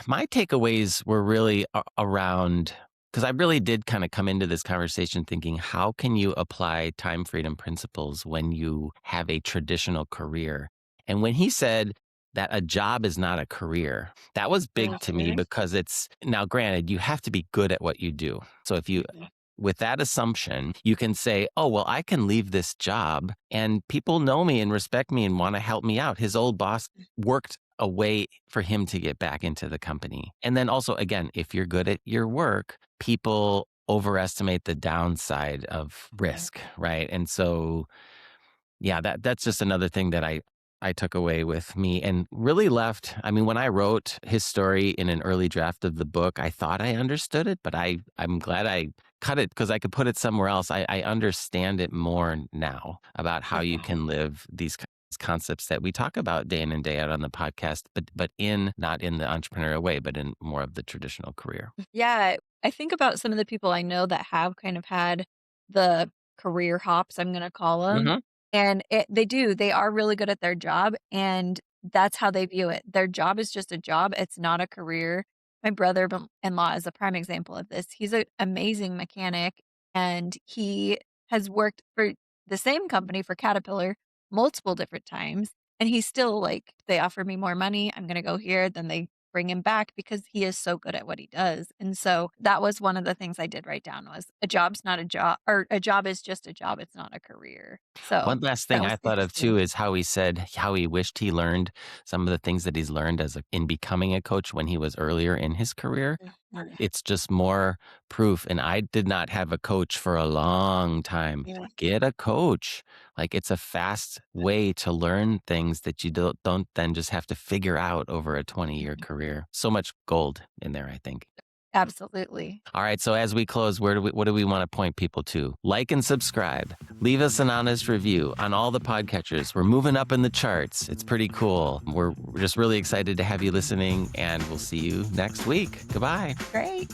My takeaways were really around, because I really did kind of come into this conversation thinking, how can you apply time freedom principles when you have a traditional career? And when he said that a job is not a career, that was big to me because now granted, you have to be good at what you do. So if you, with that assumption, you can say, oh, well, I can leave this job and people know me and respect me and want to help me out. His old boss worked a way for him to get back into the company. And then also, again, if you're good at your work, people overestimate the downside of risk, right? And so, yeah, that's just another thing that I took away with me and really left. I mean, when I wrote his story in an early draft of the book, I thought I understood it, but I'm glad I cut it because I could put it somewhere else. I understand it more now about how you can live these concepts that we talk about day in and day out on the podcast, but not in the entrepreneurial way, but in more of the traditional career. Yeah, I think about some of the people I know that have kind of had the career hops, I'm going to call them. And they are really good at their job. And that's how they view it. Their job is just a job. It's not a career. My brother-in-law is a prime example of this. He's an amazing mechanic and he has worked for the same company for Caterpillar multiple different times. And he's still like, they offer me more money. I'm going to go here. Then they bring him back because he is so good at what he does. And so that was one of the things I did write down was a job's not a job or a job is just a job. It's not a career. So one last thing I thought of too is how he said how he wished he learned some of the things that he's learned in becoming a coach when he was earlier in his career. It's just more proof. And I did not have a coach for a long time. Get a coach. Like it's a fast way to learn things that you don't then just have to figure out over a 20-year career. So much gold in there, I think. Absolutely. All right. So as we close, what do we want to point people to? Like and subscribe. Leave us an honest review on all the podcatchers. We're moving up in the charts. It's pretty cool. We're just really excited to have you listening, and we'll see you next week. Goodbye. Great.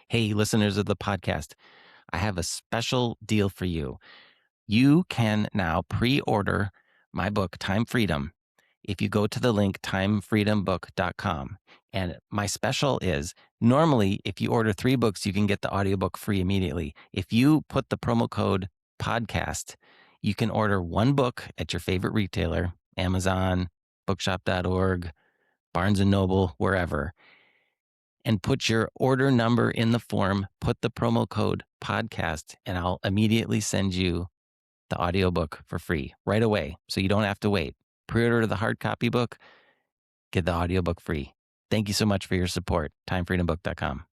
Hey, listeners of the podcast, I have a special deal for you. You can now pre-order my book, Time Freedom, if you go to the link timefreedombook.com. And my special is, normally, if you order 3 books, you can get the audiobook free immediately. If you put the promo code podcast, you can order 1 book at your favorite retailer, Amazon, bookshop.org, Barnes & Noble, wherever, and put your order number in the form, put the promo code podcast, and I'll immediately send you the audiobook for free right away. So you don't have to wait. Pre-order the hard copy book, get the audiobook free. Thank you so much for your support. timefreedombook.com.